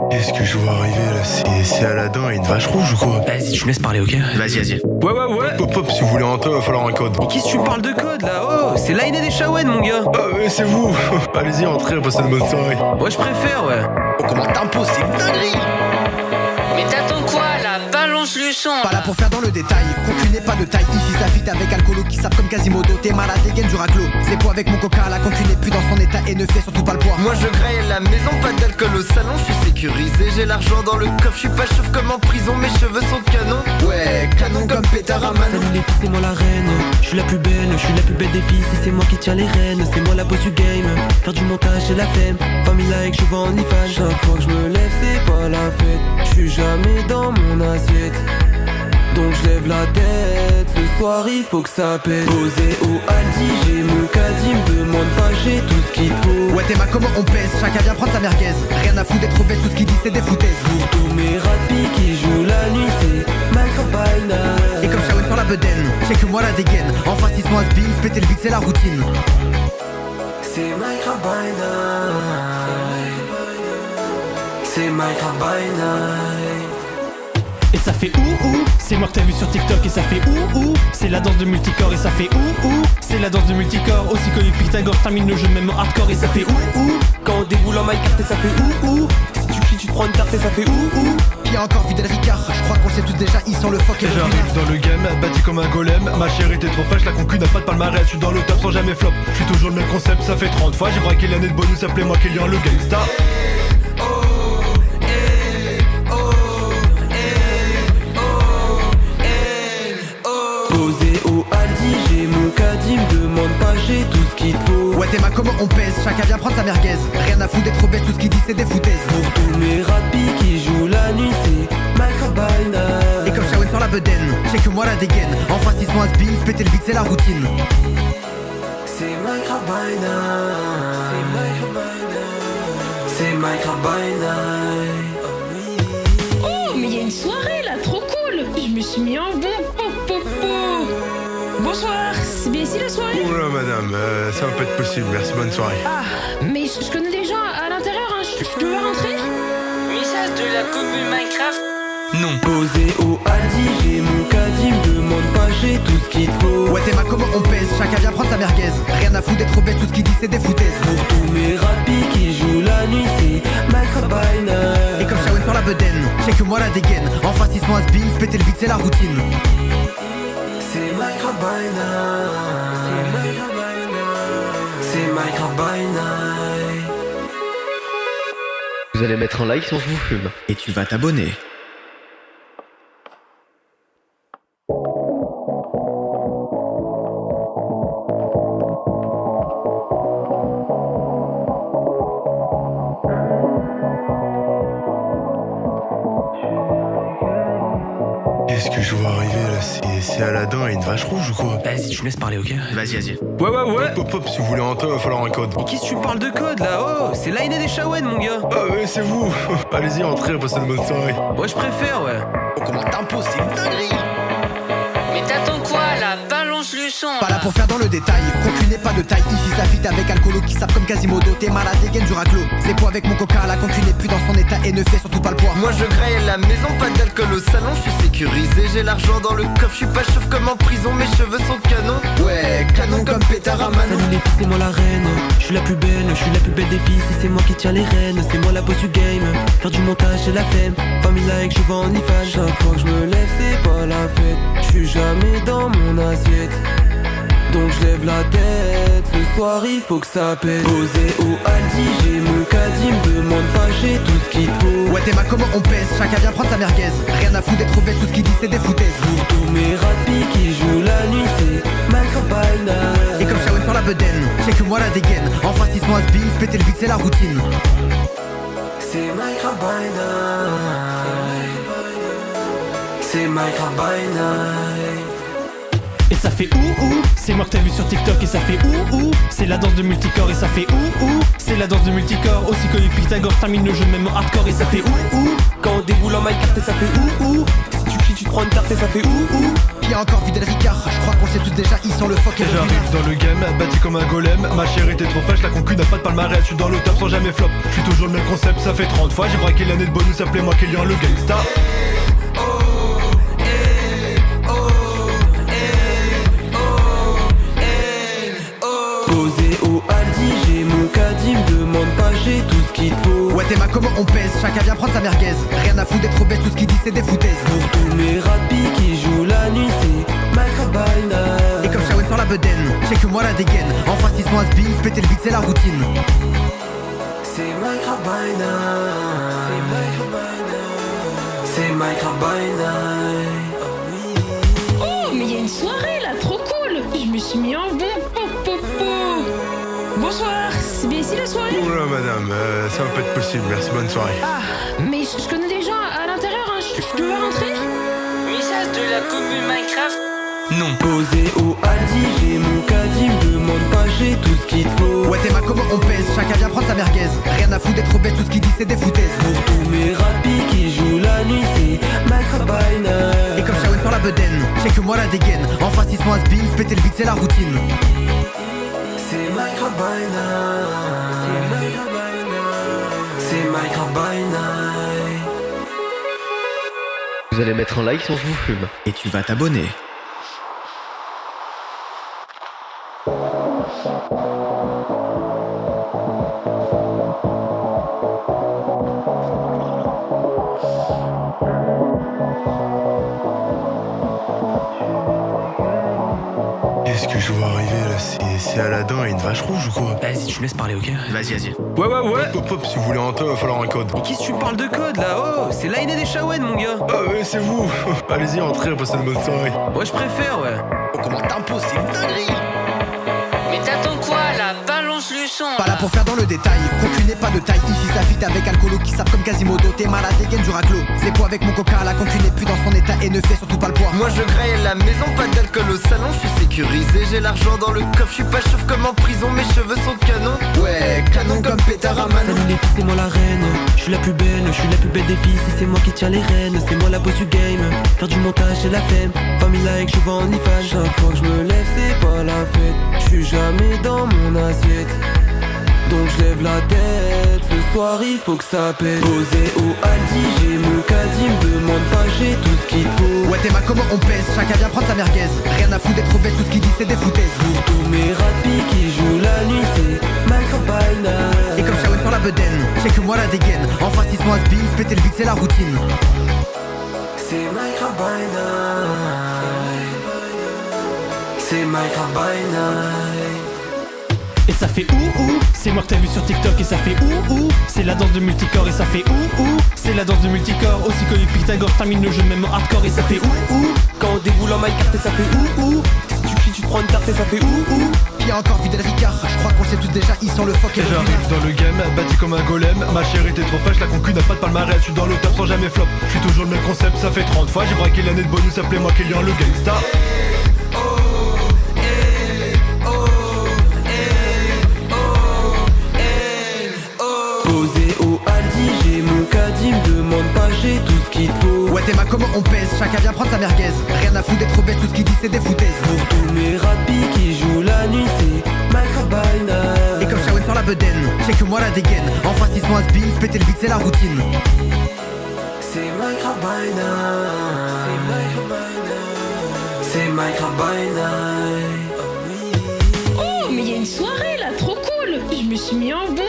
Qu'est-ce que je vois arriver là? C'est Aladdin et une vache rouge ou quoi? Vas-y, tu me laisses parler, ok? Vas-y. Ouais. Pop, si vous voulez un temps, il va falloir un code. Mais qu'est-ce que tu me parles de code là? Oh, c'est Line et des Shawen, mon gars! Ah ouais, c'est vous. Allez-y, entrez, passez une bonne soirée. Ouais, je préfère, ouais. Oh, comment t'imposes, c'est une dinguerie. Mais t'attends quoi là? Balance le son. Pas là pour faire dans le détail, concu n'est pas de taille. Ici ça fit avec alcoolo qui sape comme Quasimodo. T'es malade, dégaine du raclo. C'est quoi avec mon coca, la concu n'est plus dans son état et ne fait surtout pas le poids. Moi je graille à la maison, pas d'alcool au salon, je suis sécurisé, j'ai l'argent dans le coffre, je suis pas chauve comme en prison, mes cheveux sont canon. Ouais, canon comme pétard à Manon. Salut les filles, c'est moi la reine. Je suis la plus belle des filles. Si c'est moi qui tiens les rênes, c'est moi la boss du game. Faire du montage, j'ai la flemme. Famille like, je vends en IFA. Chaque fois que je me lève, c'est pas la fête. Je suis jamais dans mon assiette. Donc je lève la tête, ce soir il faut que ça pète. Posé au Aldi, j'ai mon caddie, me demande pas, j'ai tout ce qu'il faut. Ouais t'es ma comment on pèse, chacun vient prendre sa merguez. Rien à foutre d'être bête, tout ce qu'il dit c'est des foutaises. Pour tous mes rapis qui jouent la nuit, c'est Micro by Night. Et comme Shawen sur la bedaine, check que moi la dégaine. En face ils sont un spin, péter le vide c'est la routine. C'est Micro by Night. C'est Micro by Night. Et ça fait ouh, c'est moi que t'as vu sur TikTok et ça fait ouh, c'est la danse de multicorps et ça fait ouh, c'est la danse de multicorps, aussi connu que Pythagore, termine le jeu même en hardcore et ça fait ouh, quand on déboule en my carte et ça fait ouh, si tu cries tu te prends une tarte et ça fait ouh. Qui a encore Fidel Ricard, je crois qu'on le sait tous déjà, ils sont le fuck et le J'arrive dans le game, bâti comme un golem. Ma chérie t'es trop fraîche, la concu n'a pas de palmarès. Je suis dans le top sans jamais flop, je suis toujours le même concept, ça fait 30 fois. J'ai braqué l'année de bonus, appelez-moi Kélian le gangsta. Posé au Aldi, j'ai mon caddie, me demande pas, j'ai tout ce qu'il faut. Ouais t'es ma comment on pèse, chacun vient prendre sa merguez. Rien à foutre d'être bête, tout ce qu'il dit c'est des foutaises. Pour tous mes rapis qui jouent la nuit, c'est Micro by Night. Et comme Shawen sur la bedaine, check que moi la dégaine. En face ils sont un spin, péter le vide c'est la routine. C'est Micro by Night. C'est Micro by Night. Oh, mais il y a une soirée là, trop cool. Je me suis mis en bon. Bonsoir, c'est bien ici la soirée? Oula madame, ça va pas être possible, merci, bonne soirée. Ah, mais je connais des gens à l'intérieur, hein. Je peux rentrer? Message de la commune Minecraft. Non. Posé au Aldi, j'ai mon caddie, me demande pas, j'ai tout ce qu'il faut. Ouais t'es ma comment on pèse, chacun vient prendre sa merguez. Rien à foutre d'être bête, tout ce qu'il dit c'est des foutaises. Pour tous mes rapis qui jouent la nuit, c'est Micro by Night. Et comme Shawen sur la bedaine, check que moi la dégaine. En face ils sont un spin, péter le vide c'est la routine. C'est Micro by Night. C'est Micro by Night. Vous allez mettre un like si on vous fume. Et tu vas t'abonner. Qu'est-ce que je vois arriver là? C'est Aladdin et une vache rouge ou quoi? Vas-y, tu me laisses parler, ok? Vas-y. Ouais. Pop, si vous voulez un temps, il va falloir un code. Mais qu'est-ce que tu me parles de code là? Oh, c'est Line et des Shawen, mon gars! Ah ouais, c'est vous. Allez-y, entrez, passez une bonne soirée. Ouais, je préfère, ouais. Oh, comment t'imposes, c'est une dinguerie. Mais t'attends quoi là? Balance le son. Pas là pour faire dans le détail, concu n'est pas de taille. Ici ça fit avec alcoolo qui sape comme Quasimodo. T'es malade, dégaine du raclo. C'est quoi avec mon coca, la concu n'est plus dans son état et ne fait surtout pas le poids. Moi je graille à la maison, pas d'alcool au salon, je suis sécurisé, j'ai l'argent dans le coffre, je suis pas chauve comme en prison, mes cheveux sont canon. Ouais, canon comme pétard à Manon. Salut les filles, c'est moi la reine. Je suis la plus belle des filles. Si c'est moi qui tiens les rênes, c'est moi la boss du game. Faire du montage, j'ai la flemme. Famille like, je vends en IFA. Chaque fois que je me lève, c'est pas la fête. Je suis jamais dans mon assiette. Donc je lève la tête, ce soir il faut que ça pète. Posé au Aldi, j'ai mon caddie, me demande pas, j'ai tout ce qu'il faut. Ouais t'es ma comment on pèse, chacun vient prendre sa merguez. Rien à foutre d'être bête, tout ce qu'il dit c'est des foutaises. Pour tous mes rapis qui jouent la nuit, c'est Micro by Night. Et comme Shawen sur la bedaine, check que moi la dégaine. En face ils sont un spin, péter le vide c'est la routine. C'est Micro by Night. C'est Micro by Night. Et ça fait ouh, c'est moi que t'as vu sur TikTok et ça fait ouh, c'est la danse de multicorps et ça fait ouh, c'est la danse de multicorps, aussi connu que Pythagore, termine le jeu même en hardcore et ça fait ouh, quand on déboule en Minecraft et ça fait ouh, si tu cries tu te prends une tarte et ça fait ouh. Puis encore Fidel Ricard, je crois qu'on sait tous déjà, ils sont le fuck et le J'arrive dans le game, bâti comme un golem. Ma chérie t'es trop fraîche, la concu n'a pas de palmarès. Je suis dans le top sans jamais flop. Je suis toujours le même concept, ça fait 30 fois. J'ai braqué l'année de bonus, appelez-moi Kélian le gangsta. Posé au Aldi, j'ai mon caddie, me demande pas, j'ai tout ce qu'il te faut. Ouais t'es ma comment on pèse, chacun vient prendre sa merguez. Rien à foutre d'être obèse, tout ce qu'il dit c'est des foutaises. Pour tous mes rapis qui jouent la nuit, c'est Minecraft by night. Et comme Shawen sur la bedaine, j'ai que moi la dégaine. En face ils sont un spin, péter le beat c'est la routine. C'est Minecraft by night. C'est Minecraft by night. C'est Minecraft by night. Oh, mais il y a une soirée là, trop cool. Je me suis mis en bon. Bonsoir, c'est bien ici la soirée? Oula madame, ça va pas être possible, merci, bonne soirée. Ah, mais je connais des gens à l'intérieur, hein. Je peux pas rentrer? Message de la commune Minecraft. Non. Posé au Aldi, j'ai mon caddie, me demande pas, j'ai tout ce qu'il te faut. Ouais t'es ma comment on pèse, chacun vient prendre sa merguez. Rien à foutre d'être obèse, tout ce qu'il dit c'est des foutaises. Pour tous mes rapis qui jouent la nuit, c'est Minecraft by night. Et comme Shawen sur la bedaine, j'ai que moi la dégaine. En face ils sont un spin, péter le beat c'est la routine. C'est Minecraft by night. C'est Minecraft by night. C'est Minecraft by night. Vous allez mettre un like si on se vous fume. Et tu vas t'abonner. Qu'est-ce que je vois arriver là? C'est Aladdin et une vache rouge ou quoi? Vas-y, tu me laisses parler, ok? Vas-y. Ouais. Hop hop, si vous voulez rentrer, il va falloir un code. Mais qu'est-ce que tu parles de code là? Oh, c'est l'AINE des Shawen, mon gars. Ah ouais, c'est vous. Allez-y, entrez, passez une bonne soirée. Ouais, je préfère, ouais. Oh, comment t'imposes, c'est une dinguerie. Mais t'attends quoi là? Balance le son. Pas là pour faire dans le détail, concu n'est pas de taille. Ici ça fit avec alcoolo qui sape comme Quasimodo. T'es malade, dégaine du raclo. C'est quoi avec mon coca, la concu n'est plus dans son état et ne fait surtout pas le poids. Moi je graille la maison, pas d'alcool au salon, je suis sécurisé, j'ai l'argent dans le coffre, je suis pas chauve comme en prison, mes cheveux sont canon. Ouais, canon comme pétard à Manon. Salut les filles, c'est moi la reine. Je suis la plus belle, je suis la plus belle des filles. Si c'est moi qui tiens les rênes, c'est moi la boss du game. Faire du montage, j'ai la flemme. Famille like, je vends en IFA. Chaque fois que je me lève, c'est pas la fête. Je suis jamais dans mon assiette. Donc je lève la tête, ce soir il faut que ça pète. Posé au Aldi, j'ai mon caddie, me demande pas, j'ai tout ce qu'il faut. Ouais t'es ma comment on pèse, chacun vient prendre sa merguez. Rien à foutre d'être obèse, tout ce qu'il dit c'est des foutaises. Pour tous mes rapis qui jouent la nuit, c'est Minecraft by night. Et comme Shawen sur la bedaine, j'ai que moi la dégaine. En face ils sont un spin, péter le beat c'est la routine. C'est Minecraft by night. C'est Minecraft by night. Et ça fait ouh, c'est moi que t'as vu sur TikTok et ça fait ouh, c'est la danse de multicorps et ça fait ouh, c'est la danse de multicorps, aussi connu que Pythagore, termine le jeu même en hardcore et ça fait ouh, quand on déboule en Minecraft et ça fait ouh, si tu cries tu te prends une tarte et ça fait ouh. Puis encore Fidel Ricard, je crois qu'on sait tous déjà, ils sont le fuck et le J'arrive dans le game, bâti comme un golem. Ma chérie t'es trop fraîche, la concu n'a pas de palmarès. Je suis dans le top sans jamais flop. Je suis toujours le même concept, ça fait 30 fois. J'ai braqué l'année de bonus, appelez-moi Kélian le gangsta. Posé au Aldi, j'ai mon caddie, me demande pas, j'ai tout ce qu'il faut. Ouais t'es ma comment on pèse, chacun vient prendre sa merguez. Rien à foutre d'être obèse, tout ce qu'il dit c'est des foutaises. Pour tous mes rapis qui jouent la nuit, c'est Minecraft by night. Et comme Shawen sur la bedaine, j'ai que moi la dégaine. En face ils sont un spin, péter le beat c'est la routine. C'est Minecraft by night. C'est Minecraft by night. C'est Minecraft by night. Oh, mais il y a une soirée là, trop cool. Je me suis mis en bon.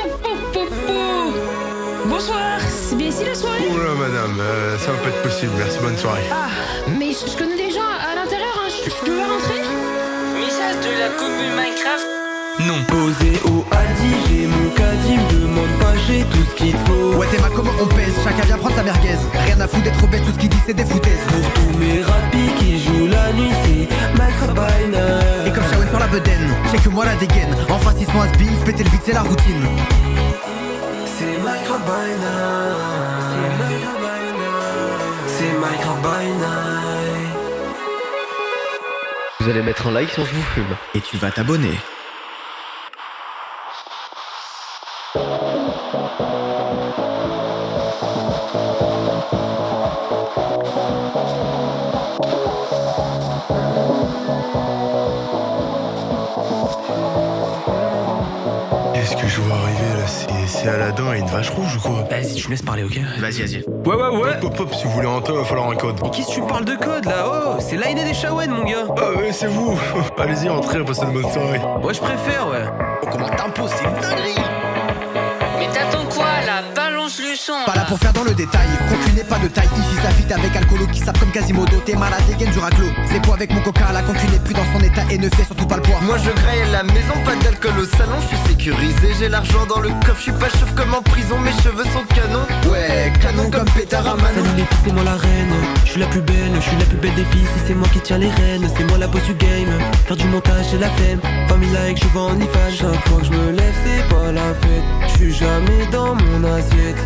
Bonsoir, c'est bien ici la soirée? Oula madame, ça va pas être possible, merci, bonne soirée. Ah, mais je connais des gens à l'intérieur, hein. Je peux pas rentrer? Message de la commune Minecraft. Non. Posé au Aldi, j'ai mon caddie, me demande pas, j'ai tout ce qu'il faut. Ouais t'es ma comment on pèse, chacun vient prendre sa merguez. Rien à foutre d'être obèse, tout ce qu'il dit c'est des foutaises. Pour tous mes rapis qui jouent la nuit, c'est Minecraft by night. Et comme Shawen sur la bedaine, j'ai que moi la dégaine. En face ils sont un spin, péter le beat c'est la routine. C'est Minecraft by night. C'est Minecraft by night. Vous allez mettre un like si on se vous fume. Et tu vas t'abonner. Qu'est-ce que je vois arriver là? C'est Aladdin et une vache rouge ou quoi? Vas-y, tu me laisses parler, ok? Vas-y. Ouais. Hop, hop, si vous voulez entrer, il va falloir un code. Mais qu'est-ce que tu me parles de code là? Oh, c'est l'Aïné des Shawen, mon gars. Ah ouais, c'est vous. Allez-y, entrez, passez une bonne soirée. Ouais, je préfère, ouais. Oh, comment t'imposes, c'est une dinguerie. Mais t'attends quoi là? Balance le son. Pas là pour faire dans le détail, concu n'est pas de taille. Ici ça fit avec alcoolo qui sape comme Quasimodo. T'es malade, dégaine du raclo. C'est quoi avec mon coca? La concu n'est plus dans son état et ne fait surtout pas le poids. Moi je graille à la maison, pas d'alcool au salon, je suis sécurisé, j'ai l'argent dans le coffre, je suis pas chauve comme en prison, mes cheveux sont canon. Ouais, canon comme pétard à Manon. Salut les filles, c'est moi la reine. Je suis la plus belle des filles. Si c'est moi qui tiens les rênes, c'est moi la boss du game. Faire du montage, c'est la flemme. Famille like, je vois en IFA. Chaque fois que je me lève, c'est pas la fête. Je suis jamais dans mon assiette.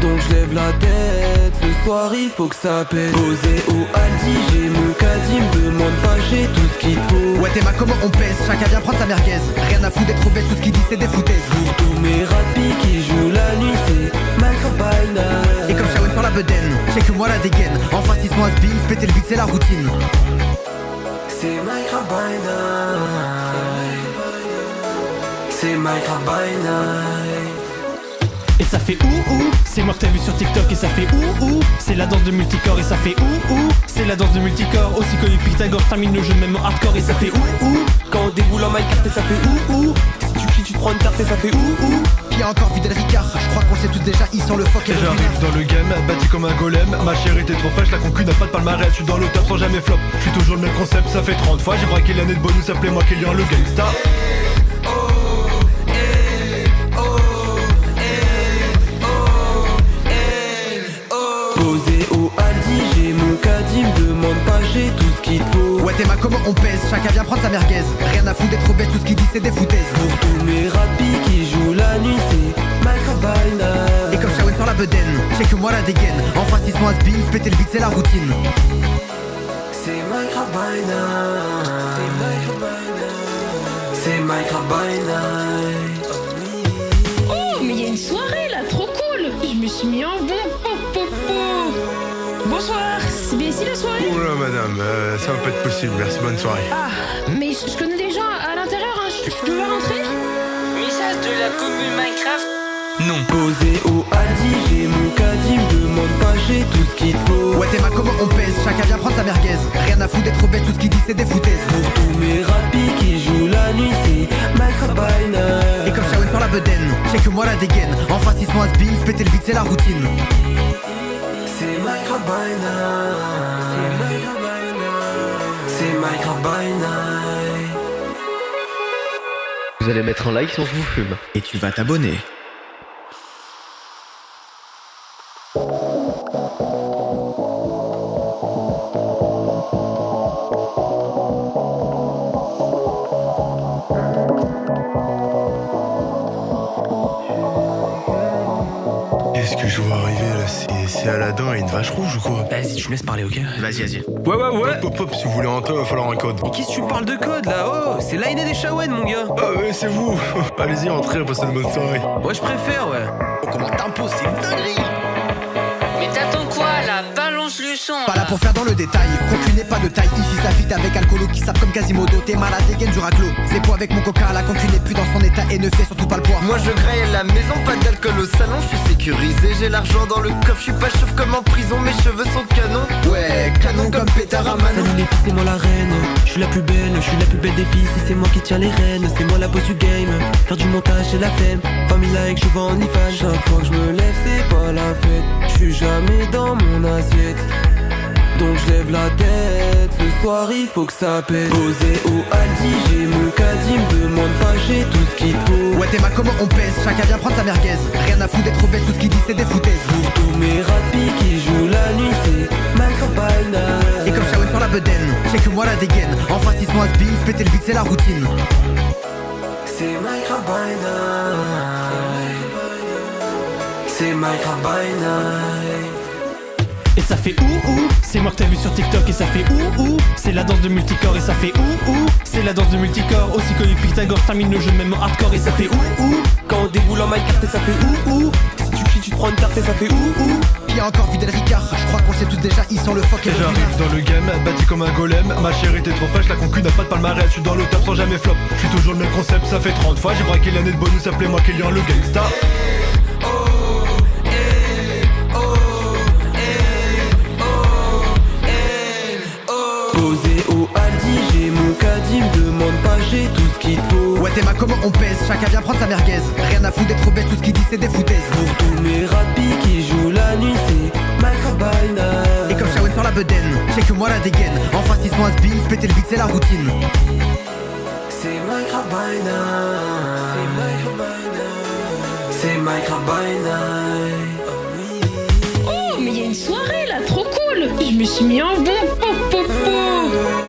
Donc je lève la tête, ce soir il faut que ça pète. Posé au Aldi, j'ai mon caddie, me demande pas, j'ai tout ce qu'il faut. Ouais, t'es ma comment on pèse, chacun vient prendre sa merguez. Rien à foutre d'être obèse, tout ce qu'il dit c'est des foutaises. Pour tous mes rapis qui jouent la nuit, c'est Minecraft by night. Et comme Shawen sur la bedaine, c'est que moi la dégaine. En face ils sont has-been, péter le beat c'est la routine. C'est Minecraft by night. C'est Minecraft by night. Et ça fait ouh, c'est moi que t'as vu sur TikTok et ça fait ouh, c'est la danse de multicorps et ça fait ouh, c'est la danse de multicorps, aussi connu que Pythagore, termine le jeu même en hardcore et ça fait ouh, quand on déboule en Minecraft et ça fait ouh, si tu cries tu te prends une tarte et ça fait ouh. Qui a encore Vidal Ricard, je crois qu'on sait tous déjà, ils sont le fuck et le J'arrive dans le game, bâti comme un golem. Ma chérie t'es trop fraîche, la concu n'a pas de palmarès. Je suis dans le top sans jamais flop. Je suis toujours le même concept, ça fait 30 fois. J'ai braqué l'année de bonus, appelez-moi Kélian le gangsta. Posé au Aldi, j'ai mon caddie, me demande pas, j'ai tout ce qu'il faut. Ouais, t'es ma comment on pèse, chacun vient prendre sa merguez. Rien à foutre d'être obèse, tout ce qu'il dit c'est des foutaises. Pour tous mes rapis qui jouent la nuit, c'est Minecraft by night. Et comme Shawen sur la bedaine, c'est que moi la dégaine. En face ils sont has-been, péter le beat c'est la routine. C'est Minecraft by night. C'est Minecraft by night. Oh, mais il y a une soirée là, trop cool. Je me suis mis en bon. Bonsoir, c'est bien ici la soirée? Oula madame, ça va pas être possible, merci, bonne soirée. Ah, mais je connais des gens à l'intérieur, hein. Je peux pas rentrer? Message de la commune Minecraft. Non. Posé au Aldi, j'ai mon caddie, me demande pas, j'ai tout ce qu'il faut. Ouais, t'es ma comment on pèse, chacun vient prendre sa merguez. Rien à foutre d'être obèse, tout ce qu'il dit c'est des foutaises. Pour tous mes rapis qui jouent la nuit, c'est Minecraft by night. Et comme Shawen sur la bedaine, c'est que moi la dégaine. En face ils sont has-been, péter le beat c'est la routine. C'est Minecraft by night. C'est Minecraft by night. Vous allez mettre un like si on se vous fume. Et tu vas t'abonner. Qu'est-ce que je vois arriver là? C'est Aladdin et une vache rouge ou quoi? Vas-y, tu me laisses parler, ok? Vas-y. Ouais. Hop, hop, hop, si vous voulez entrer, il va falloir un code. Mais qu'est-ce que tu me parles de code là? Oh, c'est l'Aïné des Shawen, mon gars. Ah ouais, c'est vous. Allez-y, entrez, passez une bonne soirée. Ouais, je préfère, ouais. Oh, comment t'imposes, c'est une dinguerie. Mais t'attends quoi là? Balance le son. Pas là pour faire dans le détail, concu n'est pas de taille. Ici ça fit avec alcoolo qui sape comme Quasimodo. T'es malade, dégaine du raclo. C'est quoi avec mon coca? La concu n'est plus dans son état et ne fait surtout pas le poids. Moi je graille à la maison, pas d'alcool au salon, je suis sécurisé, j'ai l'argent dans le coffre, je suis pas chauve comme en prison, mes cheveux sont canon. Ouais, canon comme pétard à Manon. Salut les filles, c'est moi la reine. Je suis la plus belle des filles. Si c'est moi qui tiens les rênes, c'est moi la boss du game. Faire du montage, c'est la flemme. Famille like, je vois en IFA. Chaque fois que je me lève, c'est pas la fête. Je suis jamais dans mon assiette. Donc je lève la tête, ce soir il faut que ça pète. Posé au Aldi, j'ai mon caddie, me demande pas, j'ai tout ce qu'il faut. Ouais, t'es ma comment on pèse, chacun vient prendre sa merguez. Rien à foutre d'être obèse, tout ce qu'il dit c'est des foutaises. Pour tous mes rapis qui jouent la nuit, c'est Minecraft by night. Et comme Shawen sur la bedaine, c'est que moi la dégaine. En face ils sont has-been, péter le beat c'est la routine. C'est Minecraft by night. C'est Minecraft by night. et ça fait ouh. C'est moi que t'as vu sur TikTok et ça fait ouh. C'est la danse de multicorps et ça fait ouh. C'est la danse de multicorps, aussi connu que Pythagore. Termine le jeu même en hardcore et ça fait ouh. Quand on déboule en Minecraft et ça fait ouh. Si tu cries tu te prends une tarte et ça fait ouh. Qui a encore Fidel Ricard? Je crois qu'on le sait tous déjà, ils sont le fuck et Et le j'arrive dans le game, bâti comme un golem. Ma chérie t'es trop fraîche, la concu n'a pas de palmarès. Je suis dans le top sans jamais flop. Je suis toujours le même concept, ça fait 30 fois. J'ai braqué l'année de bonus, appelez-moi Kélian le gangsta. Posé au Aldi, j'ai mon caddie, me demande pas, j'ai tout ce qu'il faut. Ouais Théma, comment on pèse? Chacun vient prendre sa merguez. Rien à foutre d'être obèse, tout ce qu'il dit c'est des foutaises. Pour tous mes rapis qui jouent la nuit, c'est Minecraft by night. Et comme Shawen sur la bedaine, j'ai que moi la dégaine. En face ils sont un spin, péter le beat c'est la routine. C'est Minecraft by night. C'est Minecraft by night. C'est Minecraft by night. Oh, mais il y a une soirée là, trop cool. Je me suis mis en bon